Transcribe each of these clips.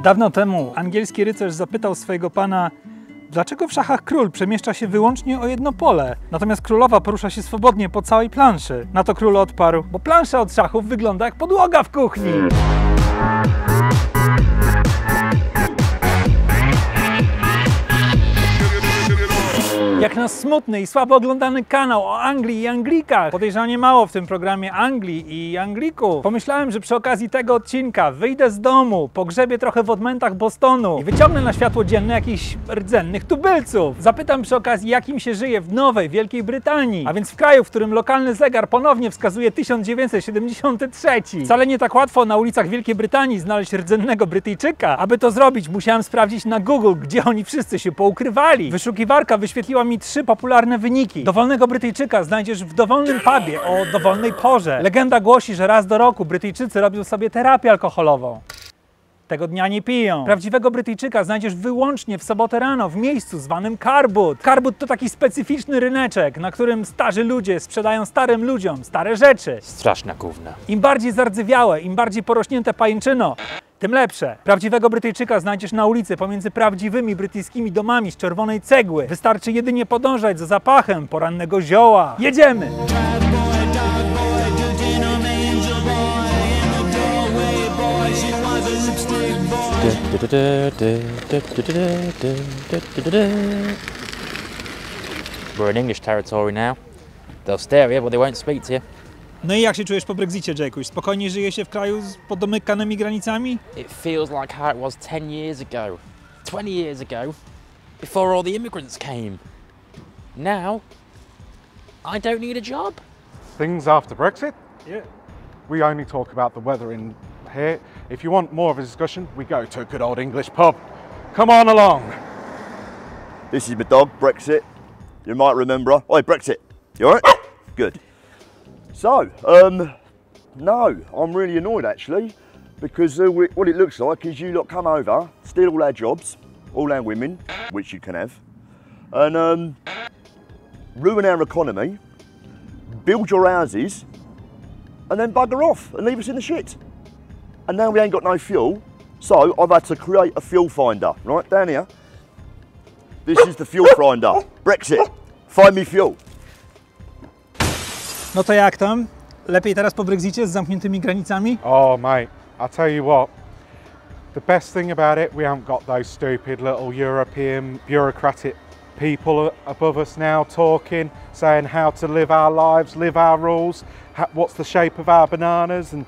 Dawno temu angielski rycerz zapytał swojego pana, dlaczego w szachach król przemieszcza się wyłącznie o jedno pole, natomiast królowa porusza się swobodnie po całej planszy. Na to król odparł, bo plansza od szachów wygląda jak podłoga w kuchni. Jak na smutny i słabo oglądany kanał o Anglii i Anglikach, podejrzanie mało w tym programie Anglii i Anglików, pomyślałem, że przy okazji tego odcinka wyjdę z domu, pogrzebię trochę w odmętach Bostonu i wyciągnę na światło dzienne jakichś rdzennych tubylców. Zapytam przy okazji, jak im się żyje w nowej Wielkiej Brytanii, a więc w kraju, w którym lokalny zegar ponownie wskazuje 1973. Wcale nie tak łatwo na ulicach Wielkiej Brytanii znaleźć rdzennego Brytyjczyka. Aby to zrobić, musiałem sprawdzić na Google, gdzie oni wszyscy się poukrywali. Wyszukiwarka wyświetliła mi 3 popularne wyniki. Dowolnego Brytyjczyka znajdziesz w dowolnym pubie o dowolnej porze. Legenda głosi, że raz do roku Brytyjczycy robią sobie terapię alkoholową. Tego dnia nie piją. Prawdziwego Brytyjczyka znajdziesz wyłącznie w sobotę rano w miejscu zwanym Carbut. Carbut to taki specyficzny ryneczek, na którym starzy ludzie sprzedają starym ludziom stare rzeczy. Straszna gówna. Im bardziej zardzewiałe, im bardziej porośnięte pajęczyno, tym lepsze. Prawdziwego Brytyjczyka znajdziesz na ulicy pomiędzy prawdziwymi brytyjskimi domami z czerwonej cegły. Wystarczy jedynie podążać za zapachem porannego zioła. Jedziemy! We're in English territory now. They'll stare at you, but they won't speak to you. No i jak się czujesz po Brexicie, Jakuś? Spokojnie żyje się w kraju z podomykanymi granicami? It feels like how it was 10 years ago, 20 years ago, before all the immigrants came. Now, I don't need a job. Things after Brexit? Yeah. We only talk about the weather in here. If you want more of a discussion, we go to a good old English pub. Come on along. This is my dog, Brexit. You might remember her. Oi, Brexit. You alright? Good. So, no, I'm really annoyed actually, because what it looks like is you lot come over, steal all our jobs, all our women, which you can have, and ruin our economy, build your houses, and then bugger off and leave us in the shit. And now we ain't got no fuel, so I've had to create a fuel finder, right down here. This is the fuel finder. Brexit, find me fuel. No to jak tam? Lepiej teraz po Brexicie z zamkniętymi granicami? Oh mate, I'll tell you what, the best thing about it, we haven't got those stupid little European bureaucratic people above us now talking, saying how to live our lives, live our rules, what's the shape of our bananas and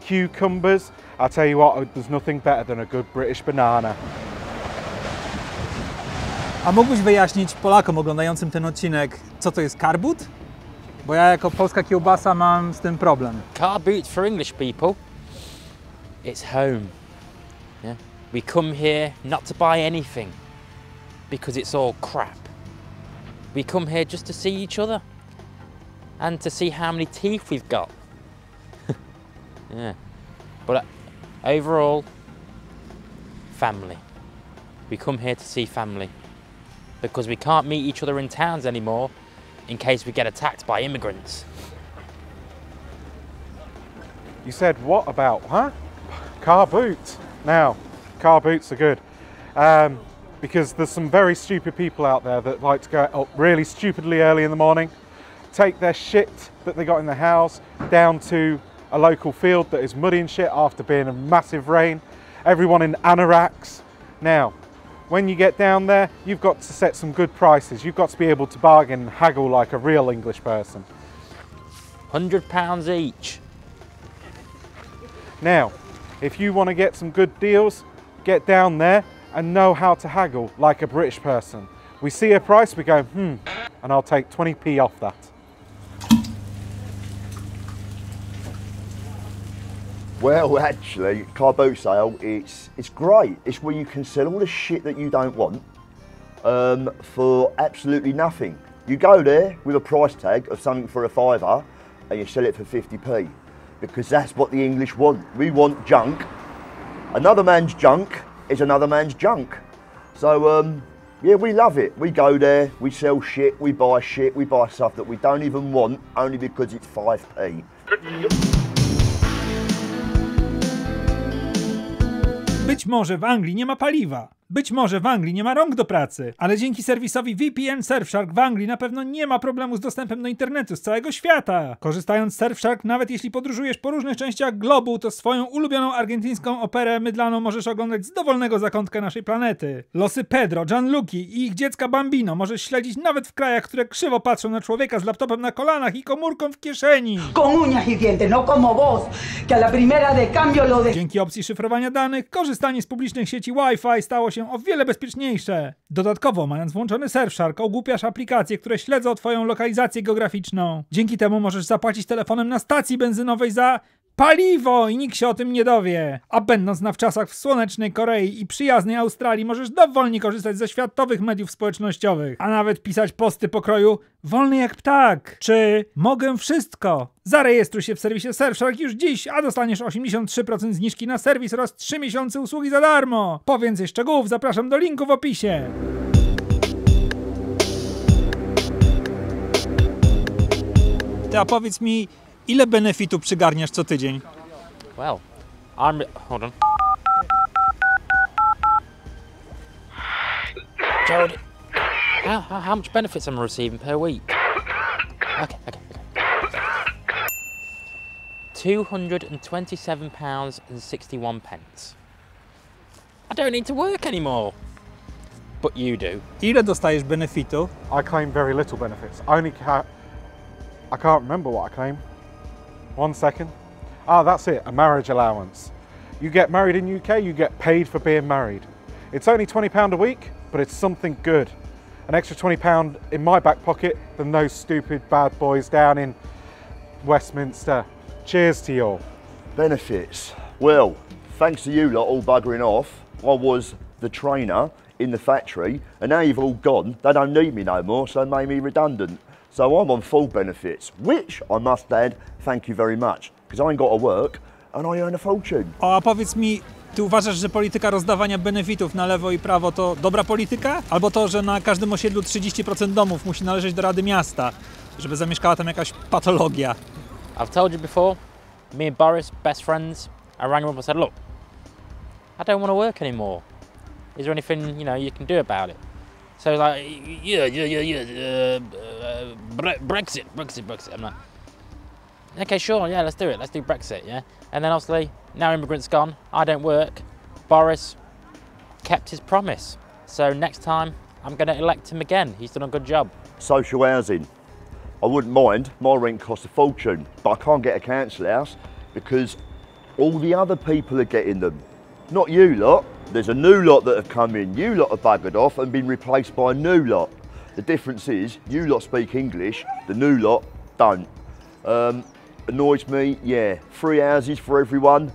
cucumbers. I'll tell you what, there's nothing better than a good British banana. A mógłbyś wyjaśnić Polakom oglądającym ten odcinek, co to jest Carbut? Bo ja jako polska kiełbasa mam z tym problem. Car boots for English people. It's home. Yeah? We come here not to buy anything because it's all crap. We come here just to see each other and to see how many teeth we've got. Yeah. But overall, family. We come here to see family because we can't meet each other in towns anymore in case we get attacked by immigrants. You said what about, huh? Car boots. Now, car boots are good because there's some very stupid people out there that like to go up really stupidly early in the morning, take their shit that they got in the house down to a local field that is muddy and shit after being a massive rain. Everyone in anoraks. Now, when you get down there, you've got to set some good prices. You've got to be able to bargain and haggle like a real English person. £100 each. Now, if you want to get some good deals, get down there and know how to haggle like a British person. We see a price, we go, and I'll take 20p off that. Well, actually, car boot sale, it's great. It's where you can sell all the shit that you don't want for absolutely nothing. You go there with a price tag of something for a £5 and you sell it for 50p because that's what the English want. We want junk. Another man's junk is another man's junk. So, yeah, we love it. We go there, we sell shit, we buy stuff that we don't even want only because it's 5p. Być może w Anglii nie ma paliwa. Być może w Anglii nie ma rąk do pracy, ale dzięki serwisowi VPN Surfshark w Anglii na pewno nie ma problemu z dostępem do internetu z całego świata. Korzystając z Surfshark, nawet jeśli podróżujesz po różnych częściach globu, to swoją ulubioną argentyńską operę mydlaną możesz oglądać z dowolnego zakątka naszej planety. Losy Pedro, Gianluki i ich dziecka Bambino możesz śledzić nawet w krajach, które krzywo patrzą na człowieka z laptopem na kolanach i komórką w kieszeni. Con uñas y dientes, no como vos, que a la primera de cambio lo de... Dzięki opcji szyfrowania danych, korzystanie z publicznych sieci Wi-Fi stało się o wiele bezpieczniejsze. Dodatkowo, mając włączony Surfshark, ogłupiasz aplikacje, które śledzą twoją lokalizację geograficzną. Dzięki temu możesz zapłacić telefonem na stacji benzynowej za paliwo i nikt się o tym nie dowie. A będąc na wczasach w słonecznej Korei i przyjaznej Australii, możesz dowolnie korzystać ze światowych mediów społecznościowych, a nawet pisać posty pokroju wolny jak ptak, czy mogę wszystko. Zarejestruj się w serwisie Surfshark już dziś, a dostaniesz 83% zniżki na serwis oraz 3 miesiące usługi za darmo. Po więcej szczegółów zapraszam do linku w opisie. Ty, a powiedz mi, ile benefitu przygarniasz co tydzień? Well, hold on. Gerald, how much benefits am I receiving per week? Okay. £227.61. I don't need to work anymore. But you do. Ile dostajesz benefitu? I claim very little benefits. I can't remember what I claim. 1 second. Ah, that's it, a marriage allowance. You get married in UK, you get paid for being married. It's only £20 a week, but it's something good. An extra £20 in my back pocket than those stupid bad boys down in Westminster. Cheers to you all. Benefits. Well, thanks to you lot all buggering off, I was the trainer in the factory, and now you've all gone, they don't need me no more, so they made me redundant. So I'm on full benefits, which I must add, thank you very much, because I ain't got to work and I earn a fortune. O, a powiedz mi, ty uważasz, że polityka rozdawania benefitów na lewo i prawo to dobra polityka? Albo to, że na każdym osiedlu 30% domów musi należeć do Rady Miasta, żeby zamieszkała tam jakaś patologia? I've told you before, me and Boris, best friends, I rang him up and said, look, I don't want to work anymore. Is there anything, you can do about it? So he's like, yeah, Brexit. I'm like, okay, sure, yeah, let's do it. Let's do Brexit, yeah? And then obviously, now immigrants gone, I don't work. Boris kept his promise. So next time, I'm going to elect him again. He's done a good job. Social housing. I wouldn't mind, my rent costs a fortune, but I can't get a council house because all the other people are getting them. Not you lot. There's a new lot that have come in. You lot have buggered off and been replaced by a new lot. The difference is, you lot speak English, the new lot don't. Annoys me, yeah. 3 houses for everyone,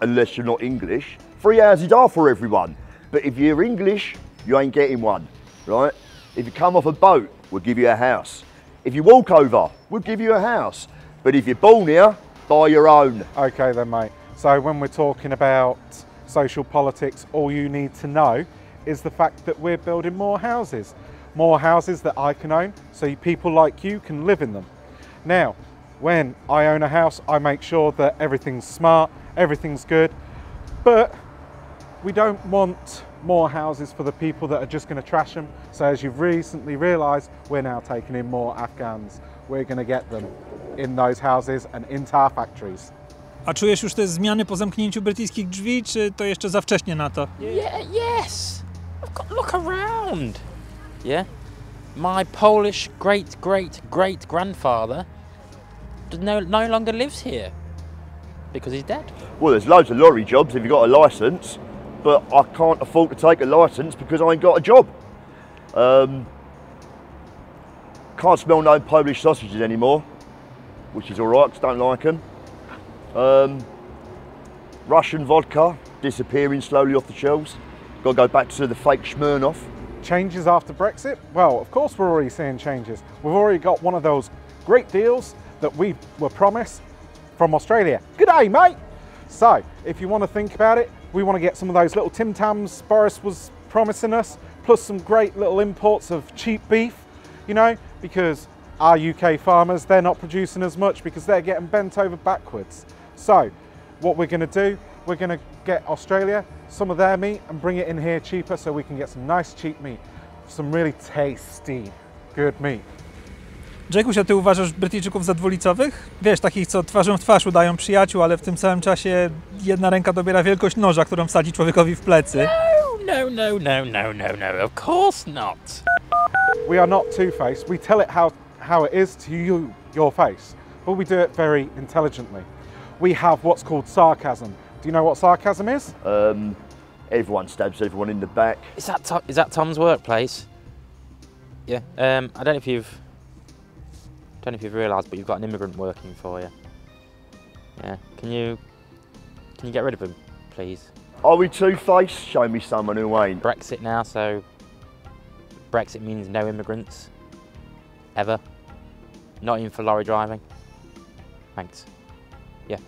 unless you're not English. 3 houses are for everyone, but if you're English, you ain't getting one, right? If you come off a boat, we'll give you a house. If you walk over, we'll give you a house. But if you're born here, buy your own. Okay then, mate. So when we're talking about social politics, all you need to know is the fact that we're building more houses that I can own, so people like you can live in them. Now, when I own a house, I make sure that everything's smart, everything's good, but we don't want more houses for the people that are just going to trash them. So as you've recently realised, we're now taking in more Afghans. We're going to get them in those houses and into our factories. A czujesz już te zmiany po zamknięciu brytyjskich drzwi, czy to jeszcze za wcześnie na to? Yeah, yes. I've got to look around. Yeah. My Polish great-great-great-grandfather no longer lives here because he's dead. Well, there's loads of lorry jobs if you've got a licence, but I can't afford to take a licence because I ain't got a job. Can't smell no Polish sausages anymore, which is alright because I don't like them. Russian vodka disappearing slowly off the shelves. Got to go back to the fake Smirnoff. Changes after Brexit? Well, of course we're already seeing changes. We've already got one of those great deals that we were promised from Australia. G'day, mate! So, if you want to think about it, we want to get some of those little Tim Tams Boris was promising us, plus some great little imports of cheap beef, because our UK farmers, they're not producing as much because they're getting bent over backwards. So, what we're going to do we're going to get Australia some of their meat and bring it in here cheaper so we can get some nice cheap meat. Some really tasty, good meat. Jackuś, a ty uważasz Brytyjczyków za dwulicowych? Wiesz, takich, co twarzą w twarz udają przyjaciół, ale w tym samym czasie jedna ręka dobiera wielkość noża, którą wsadzi człowiekowi w plecy. No, of course not. We are not two-faced. We tell it how it is to you, your face, but we do it very intelligently. We have what's called sarcasm. Do you know what sarcasm is? Everyone stabs everyone in the back. Is that Tom's workplace? Yeah. I don't know if you've realised, but you've got an immigrant working for you. Yeah. Can you get rid of him, please? Are we two-faced? Show me someone who ain't. Brexit now, so Brexit means no immigrants ever. Not even for lorry driving. Thanks. Yeah.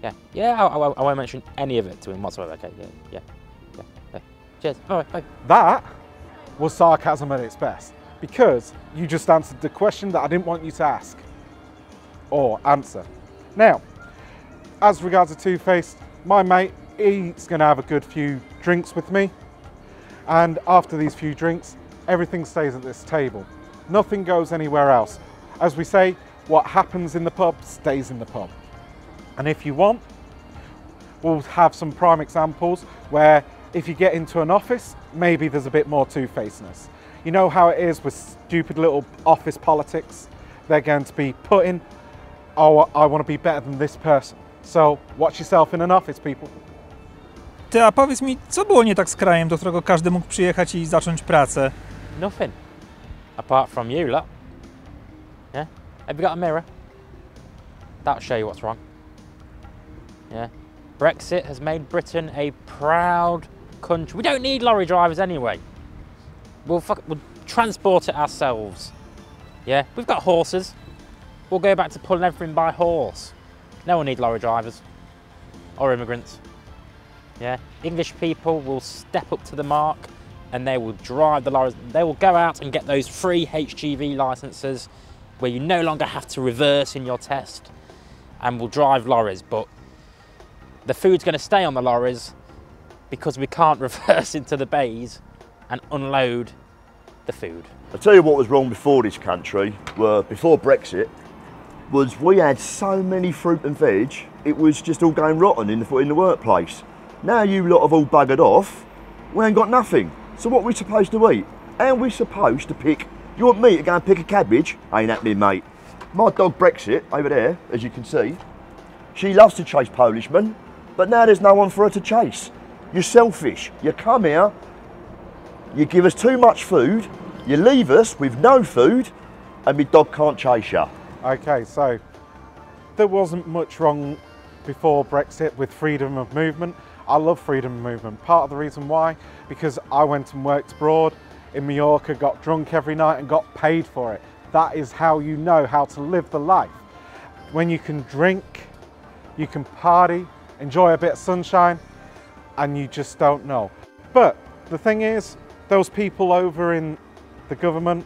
I won't mention any of it to him whatsoever. Okay. Yeah. Cheers. All right. Bye. That was sarcasm at its best, because you just answered the question that I didn't want you to ask or answer. Now, as regards to two-faced, my mate, he's going to have a good few drinks with me, and after these few drinks, everything stays at this table. Nothing goes anywhere else. As we say, what happens in the pub stays in the pub. And if you want, we'll have some prime examples where if you get into an office, maybe there's a bit more two-facedness. You know how it is with stupid little office politics? They're going to be putting, oh, I want to be better than this person. So watch yourself in an office, people. Ty, a powiedz mi, co było nie tak z krajem, do którego każdy mógł przyjechać i zacząć pracę? Nothing. Apart from you, look. Yeah? Have you got a mirror? That'll show you what's wrong. Yeah? Brexit has made Britain a proud country. We don't need lorry drivers anyway. We'll transport it ourselves. Yeah? We've got horses. We'll go back to pulling everything by horse. No one needs lorry drivers. Or immigrants. Yeah? English people will step up to the mark and they will drive the lorries. They will go out and get those free HGV licenses where you no longer have to reverse in your test, and will drive lorries. But the food's going to stay on the lorries because we can't reverse into the bays and unload the food. I'll tell you what was wrong before this country, before Brexit, was we had so many fruit and veg, it was just all going rotten in the workplace. Now you lot have all buggered off, we ain't got nothing. So what are we supposed to eat? And we're supposed to pick, you want me to go and pick a cabbage? Ain't happening, mate. My dog Brexit, over there, as you can see, she loves to chase Polishmen, but now there's no one for her to chase. You're selfish. You come here, you give us too much food, you leave us with no food, and my dog can't chase you. Okay, so there wasn't much wrong before Brexit with freedom of movement. I love freedom of movement. Part of the reason why, because I went and worked abroad in Mallorca, got drunk every night and got paid for it. That is how you know how to live the life. When you can drink, you can party, enjoy a bit of sunshine, and you just don't know. But the thing is, those people over in the government,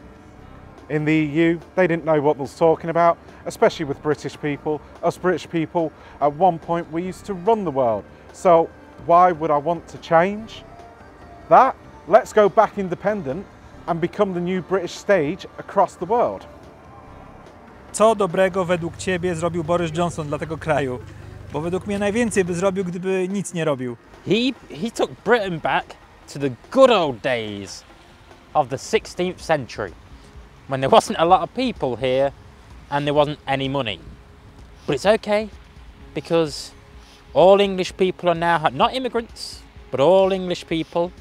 in the EU, they didn't know what they was talking about, especially with British people. Us British people, at one point, we used to run the world. So why would I want to change that? Let's go back independent and become the new British stage across the world. Co dobrego według Ciebie zrobił Boris Johnson dla tego kraju? Bo według mnie najwięcej by zrobił, gdyby nic nie robił. He took Britain back to the good old days of the 16th century, when there wasn't a lot of people here and there wasn't any money. But it's okay, because all English people are now, not immigrants, but all English people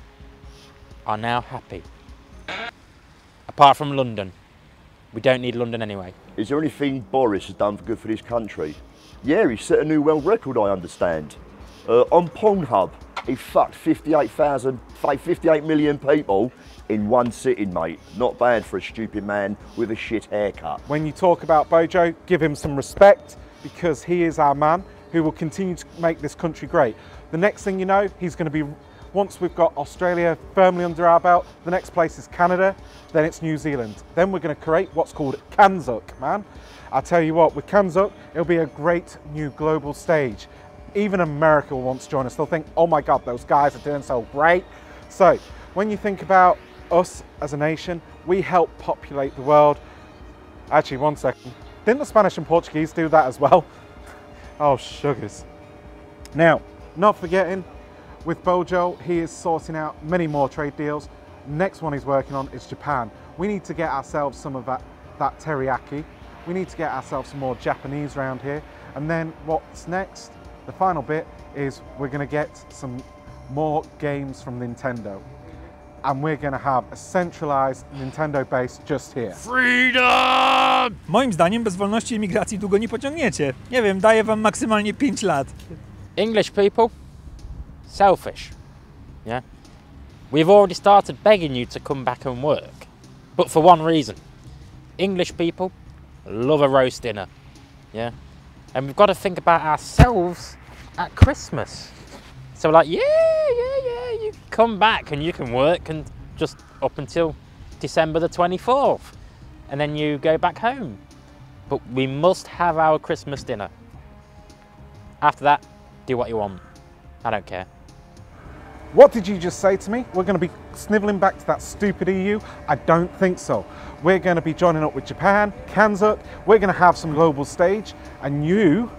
are now happy. Apart from London. We don't need London anyway. Is there anything Boris has done for good for this country? Yeah, he's set a new world record, I understand. On Pornhub, he fucked 58 million people in one sitting, mate. Not bad for a stupid man with a shit haircut. When you talk about Bojo, give him some respect, because he is our man who will continue to make this country great. The next thing you know, he's going to be, once we've got Australia firmly under our belt, the next place is Canada, then it's New Zealand. Then we're going to create what's called Kanzuk, man. I'll tell you what, with Kanzuk, it'll be a great new global stage. Even America will want to join us. They'll think, oh my God, those guys are doing so great. So when you think about us as a nation, we help populate the world. Actually, one second. Didn't the Spanish and Portuguese do that as well? Oh, sugars. Now, not forgetting, with Bojo, he is sorting out many more trade deals. Next one he's working on is Japan. We need to get ourselves some of that teriyaki. We need to get ourselves some more Japanese around here. And then what's next? The final bit is we're going to get some more games from Nintendo. And we're going to have a centralized Nintendo base just here. Freedom! Moim zdaniem bez wolności emigracji długo nie pociągniecie. Nie wiem, daję wam maksymalnie 5 lat. English people, selfish. Yeah? We've already started begging you to come back and work. But for one reason. English people love a roast dinner. Yeah? And we've got to think about ourselves at Christmas. So we're like, yeah, you can come back and you can work and just up until December the 24th. And then you go back home. But we must have our Christmas dinner. After that, do what you want. I don't care. What did you just say to me? We're going to be snivelling back to that stupid EU? I don't think so. We're going to be joining up with Japan, Kanzuk. We're going to have some global stage, and you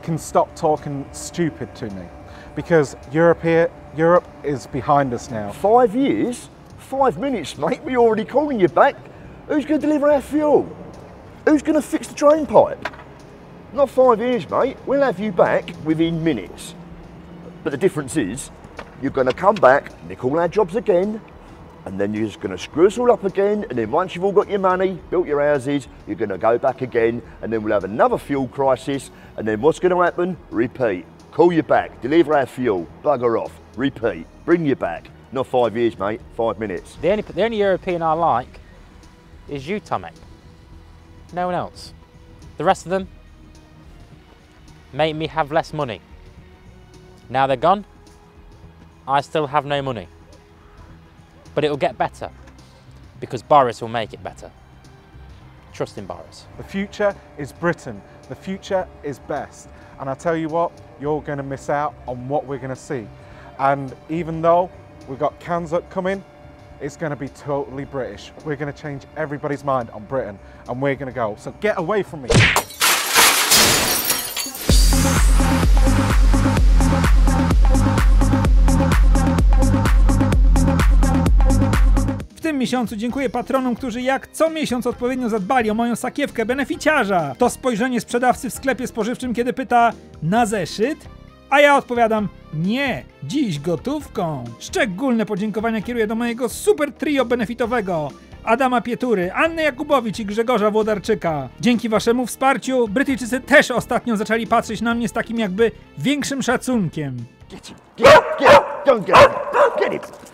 can stop talking stupid to me. Because Europe is behind us now. 5 years? 5 minutes, mate. We're already calling you back. Who's going to deliver our fuel? Who's going to fix the drain pipe? Not 5 years, mate. We'll have you back within minutes. But the difference is, you're going to come back, nick all our jobs again, and then you're just going to screw us all up again, and then once you've all got your money, built your houses, you're going to go back again, and then we'll have another fuel crisis, and then what's going to happen? Repeat. Call you back, deliver our fuel, bugger off, repeat, bring you back. Not 5 years, mate, 5 minutes. The only European I like is you, Tomek. No one else. The rest of them make me have less money. Now they're gone, I still have no money. But it'll get better, because Boris will make it better. Trust in Boris. The future is Britain. The future is best. And I tell you what, you're going to miss out on what we're going to see. And even though we've got Kanzuk coming, it's going to be totally British. We're going to change everybody's mind on Britain, and we're going to go. So get away from me. W tym miesiącu dziękuję patronom, którzy jak co miesiąc odpowiednio zadbali o moją sakiewkę beneficiarza. To spojrzenie sprzedawcy w sklepie spożywczym, kiedy pyta: na zeszyt? A ja odpowiadam: nie, dziś gotówką. Szczególne podziękowania kieruję do mojego super trio benefitowego: Adama Pietury, Anny Jakubowicz i Grzegorza Włodarczyka. Dzięki waszemu wsparciu Brytyjczycy też ostatnio zaczęli patrzeć na mnie z takim jakby większym szacunkiem. Get it, don't get it, get it.